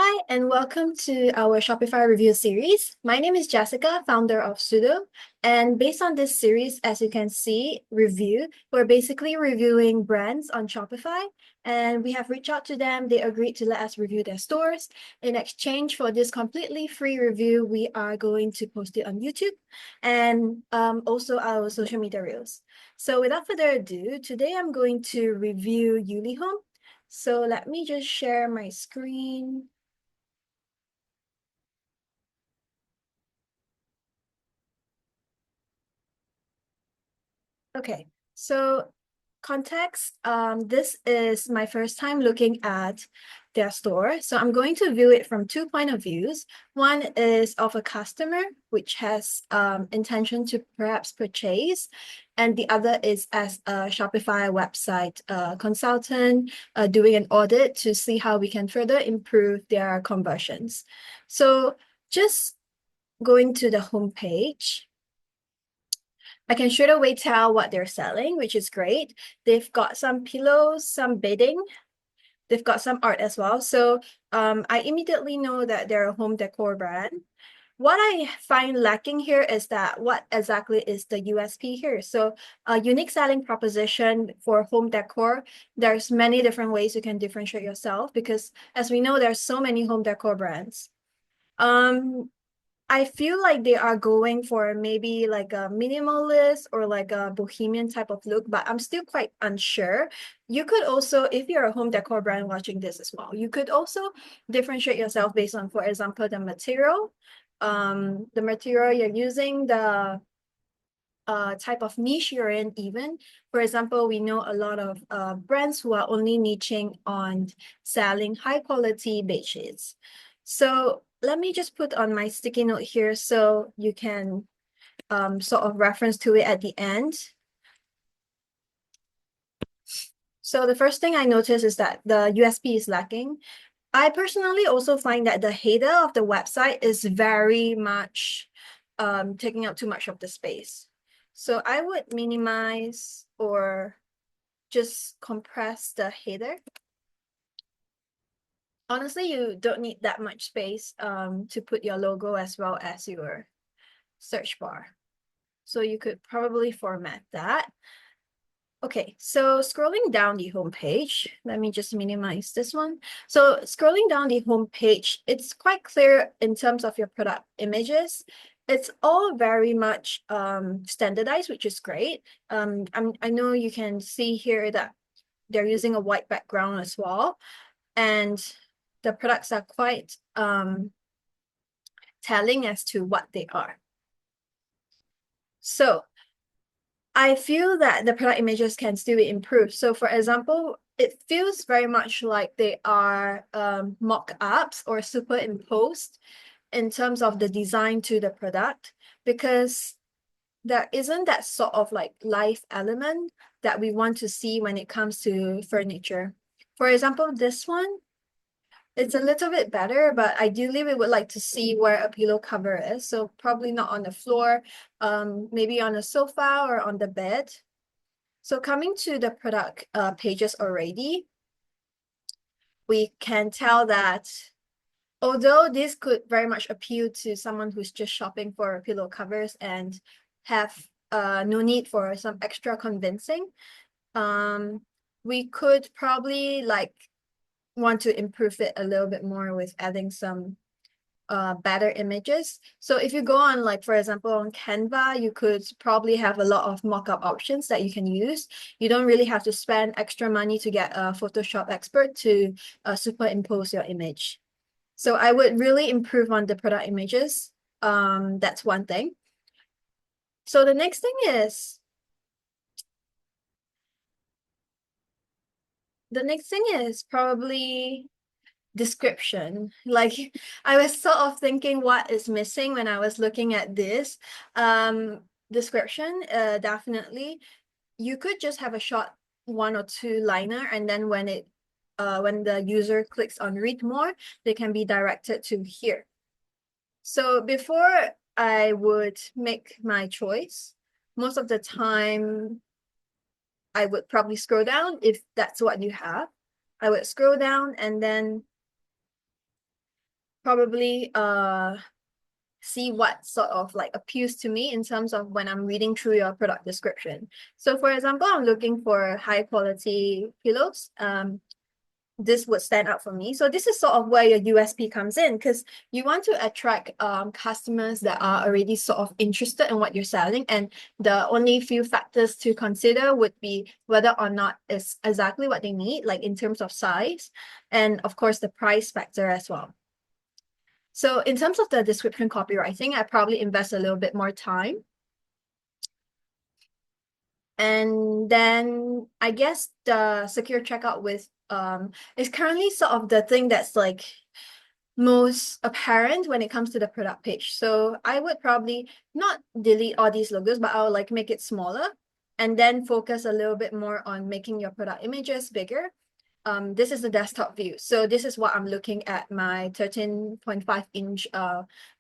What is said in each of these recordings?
Hi, and welcome to our Shopify Review Series. My name is Jessica, founder of Sudo. And based on this series, as you can see, we're basically reviewing brands on Shopify. And we have reached out to them. They agreed to let us review their stores. In exchange for this completely free review, we are going to post it on YouTube and also our social media reels. So without further ado, today I'm going to review UlliHome. So let me just share my screen. Okay, so context, this is my first time looking at their store. So I'm going to view it from two point of views. One is of a customer, which has intention to perhaps purchase, and the other is as a Shopify website consultant doing an audit to see how we can further improve their conversions. So just going to the homepage. I can straight away tell what they're selling, which is great. They've got some pillows, some bedding. They've got some art as well. So I immediately know that they're a home decor brand. What I find lacking here is that what exactly is the USP here? So a unique selling proposition for home decor, there's many different ways you can differentiate yourself because as we know, there's so many home decor brands. Um, I feel like they are going for maybe like a minimalist or like a bohemian type of look, but I'm still quite unsure. You could also, if you're a home decor brand watching this as well, you could also differentiate yourself based on, for example, the material. The material you're using, the type of niche you're in even. For example, we know a lot of brands who are only niching on selling high quality bed sheets. So let me just put on my sticky note here so you can sort of reference to it at the end. So the first thing I noticed is that the USP is lacking. I personally also find that the header of the website is very much taking up too much of the space. So I would minimize or just compress the header. Honestly, you don't need that much space to put your logo as well as your search bar. So you could probably format that. Okay, so scrolling down the homepage, let me just minimize this one. So scrolling down the homepage, it's quite clear in terms of your product images. It's all very much standardized, which is great. I know you can see here that they're using a white background as well. And the products are quite telling as to what they are. So I feel that the product images can still be improved. So for example, it feels very much like they are mock-ups or superimposed in terms of the design to the product because there isn't that sort of like life element that we want to see when it comes to furniture. For example, this one, it's a little bit better, but ideally we would like to see where a pillow cover is. So probably not on the floor, maybe on a sofa or on the bed. So coming to the product pages already, we can tell that although this could very much appeal to someone who's just shopping for pillow covers and have no need for some extra convincing, we could probably like want to improve it a little bit more with adding some better images. So if you go on, like for example, on Canva, you could probably have a lot of mock-up options that you can use. You don't really have to spend extra money to get a Photoshop expert to superimpose your image. So I would really improve on the product images. That's one thing. So the next thing is probably description. Like I was sort of thinking what is missing when I was looking at this. Description, definitely. You could just have a short one or two liner, and then when the user clicks on read more, they can be directed to here. So before I would make my choice, most of the time I would probably scroll down if that's what you have. I would scroll down and then probably see what sort of like appeals to me in terms of when I'm reading through your product description. So for example, I'm looking for high quality pillows. This would stand out for me. So this is sort of where your USP comes in, because you want to attract customers that are already sort of interested in what you're selling. And the only few factors to consider would be whether or not it's exactly what they need, like in terms of size, and of course the price factor as well. So in terms of the description copywriting, I probably invest a little bit more time. And then I guess the secure checkout with is currently sort of the thing that's like most apparent when it comes to the product page. So I would probably not delete all these logos, but I'll like make it smaller and then focus a little bit more on making your product images bigger. This is the desktop view. So this is what I'm looking at my 13.5-inch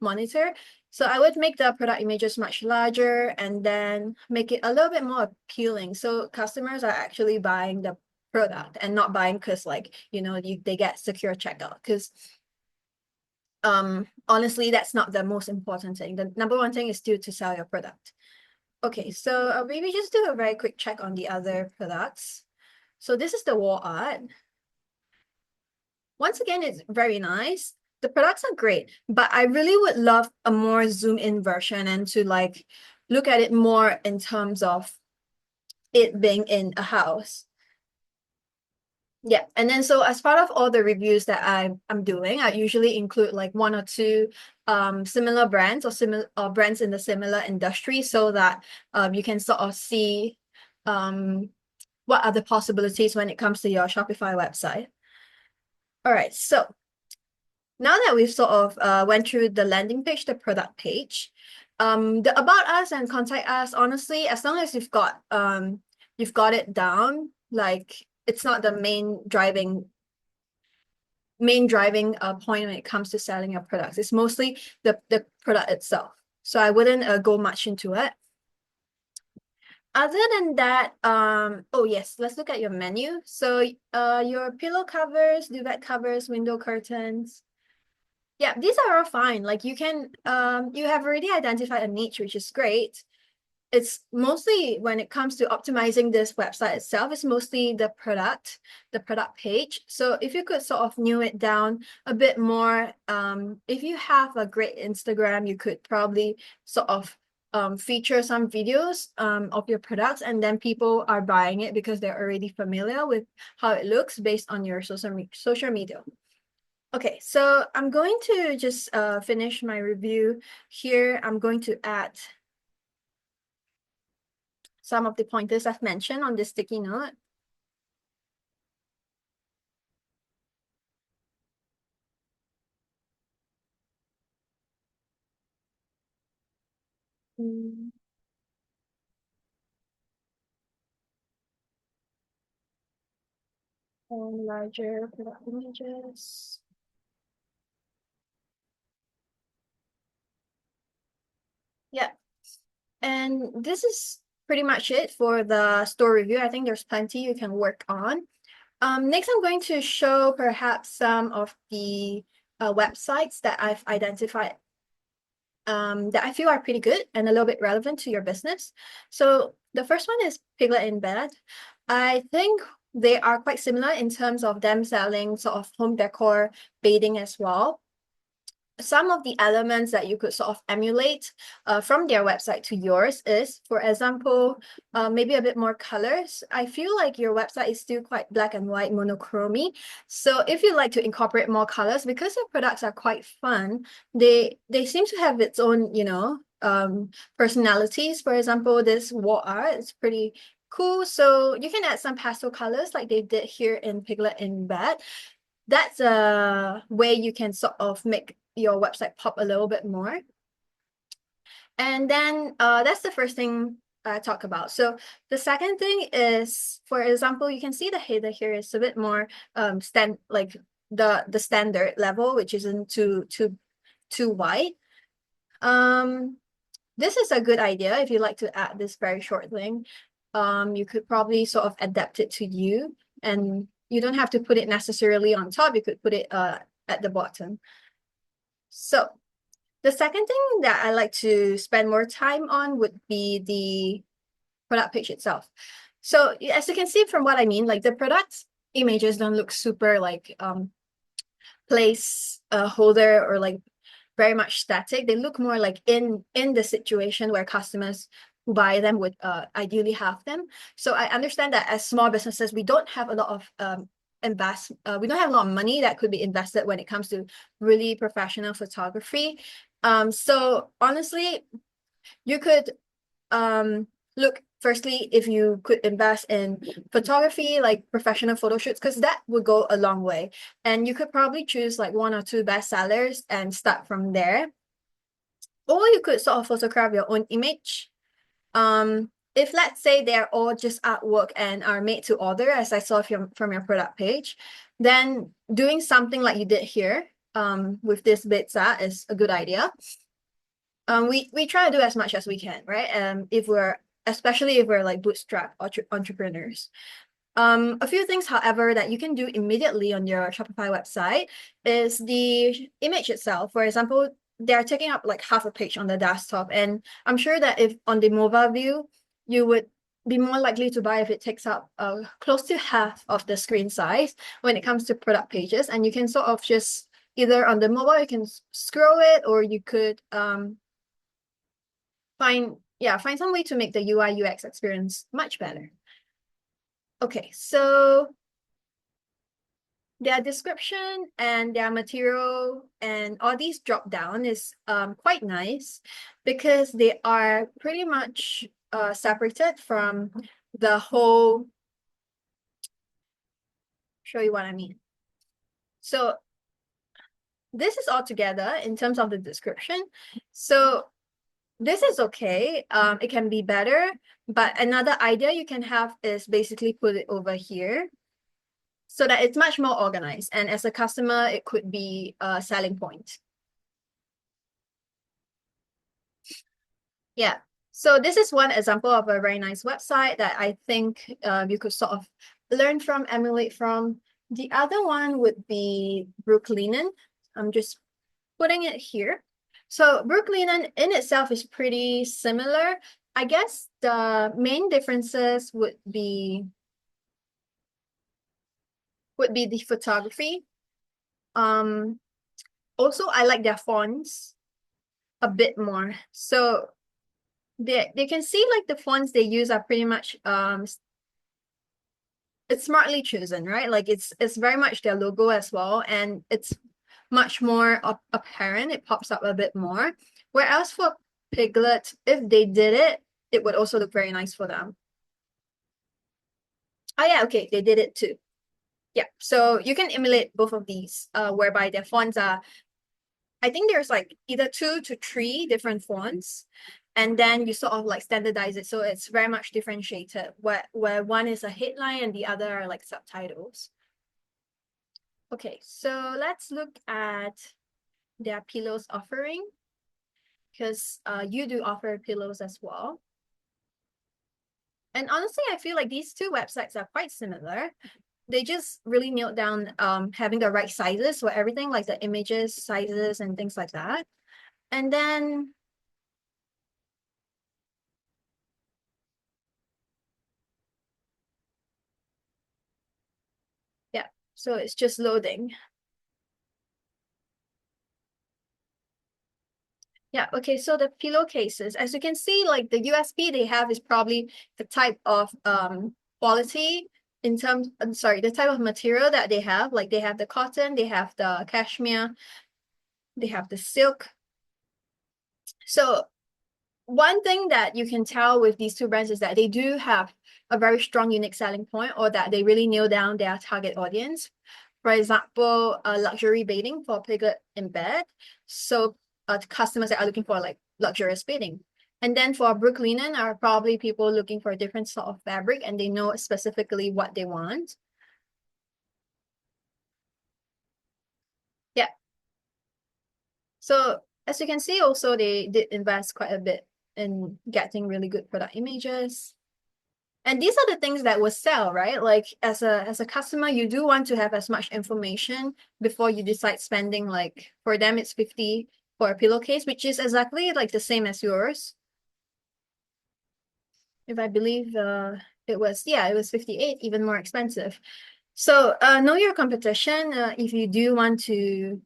monitor. So I would make the product images much larger and then make it a little bit more appealing. So customers are actually buying the product and not buying because like, they get secure checkout. Because honestly, that's not the most important thing. The number one thing is still to sell your product. Okay, so I'll maybe just do a very quick check on the other products. So this is the wall art. Once again, it's very nice. The products are great, but I really would love a more zoom in version and to like look at it more in terms of it being in a house. Yeah, and then so as part of all the reviews that I'm doing, I usually include like one or two similar brands or similar brands in the similar industry so that you can sort of see what are the possibilities when it comes to your Shopify website. All right, so now that we've sort of went through the landing page, the product page, the about us and contact us, honestly, as long as you've got it down, like it's not the main driving point when it comes to selling your products. It's mostly the product itself. So I wouldn't go much into it. Other than that, oh yes, let's look at your menu. So your pillow covers, duvet covers, window curtains. Yeah, these are all fine. Like you have already identified a niche, which is great. It's mostly when it comes to optimizing this website itself, it's mostly the product page. So if you could sort of narrow it down a bit more, if you have a great Instagram, you could probably sort of feature some videos of your products, and then people are buying it because they're already familiar with how it looks based on your social media. Okay, so I'm going to just finish my review here. I'm going to add some of the pointers I've mentioned on this sticky note. Mm, and larger product images. Yeah, and this is pretty much it for the store review. I think there's plenty you can work on. Next, I'm going to show perhaps some of the websites that I've identified that I feel are pretty good and a little bit relevant to your business. So the first one is Piglet in Bed. I think they are quite similar in terms of them selling sort of home decor bedding as well. Some of the elements that you could sort of emulate from their website to yours is, for example, maybe a bit more colors. I feel like your website is still quite black and white, monochromy. So if you like to incorporate more colors, because your products are quite fun, they seem to have its own, personalities. For example, this wall art is pretty cool. So you can add some pastel colors like they did here in Piglet in Bed. That's a way you can sort of make your website pop a little bit more. And then that's the first thing I talk about. So the second thing is, for example, you can see the header here is a bit more like the standard level, which isn't too wide. This is a good idea if you like to add this very short thing. You could probably sort of adapt it to you, and you don't have to put it necessarily on top. You could put it at the bottom. So the second thing that I like to spend more time on would be the product page itself. So as you can see from what I mean, like the product images don't look super like place holder or like very much static. They look more like in the situation where customers who buy them would ideally have them. So I understand that as small businesses, we don't have a lot of we don't have a lot of money that could be invested when it comes to really professional photography. So honestly, you could look firstly if you could invest in photography, like professional photo shoots, because that would go a long way. And you could probably choose like one or two best sellers and start from there. Or you could sort of photograph your own image. If let's say they're all just artwork and are made to order, as I saw from your product page, then doing something like you did here, with this pizza is a good idea. We try to do as much as we can, right? If we're especially if we're like bootstrap entrepreneurs. A few things, however, that you can do immediately on your Shopify website is the image itself. For example, they're taking up like half a page on the desktop, and I'm sure that if on the mobile view, you would be more likely to buy if it takes up close to half of the screen size when it comes to product pages. And you can sort of just either on the mobile, you can scroll it, or you could find some way to make the UI UX experience much better. Okay, so their description and their material and all these drop down is quite nice because they are pretty much separated from the whole. Show you what I mean. So this is all together in terms of the description. So this is okay. It can be better, but another idea you can have is basically put it over here so that it's much more organized. And as a customer, it could be a selling point. Yeah. So this is one example of a very nice website that I think you could sort of learn from, emulate from. The other one would be Brooklinen. I'm just putting it here. So Brooklinen in itself is pretty similar. I guess the main differences would be the photography. Um, Also, I like their fonts a bit more. So they can see like the fonts they use are pretty much it's smartly chosen, right? Like it's very much their logo as well, and it's much more apparent. It pops up a bit more. Whereas for Piglet, if they did it, it would also look very nice for them. Oh yeah, okay, they did it too. Yeah, so you can emulate both of these, whereby their fonts are, I think there's like either 2 to 3 different fonts, and then you sort of like standardize it. So it's very much differentiated, where one is a headline and the other are like subtitles. Okay, so let's look at their pillows offering, because you do offer pillows as well. And honestly, I feel like these two websites are quite similar. They just really nailed down having the right sizes for everything, like the images, sizes, and things like that. And then yeah, so it's just loading. Yeah, okay, so the pillowcases, as you can see, like the USP they have is probably the type of quality in terms, I'm sorry, the type of material that they have. Like they have the cotton, they have the cashmere, they have the silk. So one thing that you can tell with these two brands is that they do have a very strong unique selling point, or that they really nail down their target audience. For example, luxury bedding for Piglet in bed. So customers that are looking for like luxurious bedding. And then for Brooklinen are probably people looking for a different sort of fabric and they know specifically what they want. Yeah. So as you can see, also they did invest quite a bit in getting really good product images. And these are the things that will sell, right? Like as a customer, you do want to have as much information before you decide spending. Like for them, it's 50 for a pillowcase, which is exactly like the same as yours. If I believe it was, yeah, it was 58, even more expensive. So know your competition. If you do want to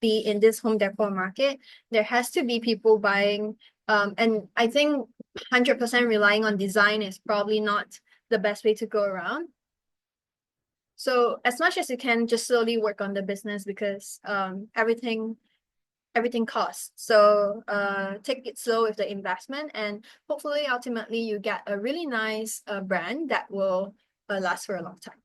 be in this home decor market, there has to be people buying. And I think 100% relying on design is probably not the best way to go around. So as much as you can, just slowly work on the business because everything costs. So take it slow with the investment, and hopefully ultimately you get a really nice brand that will last for a long time.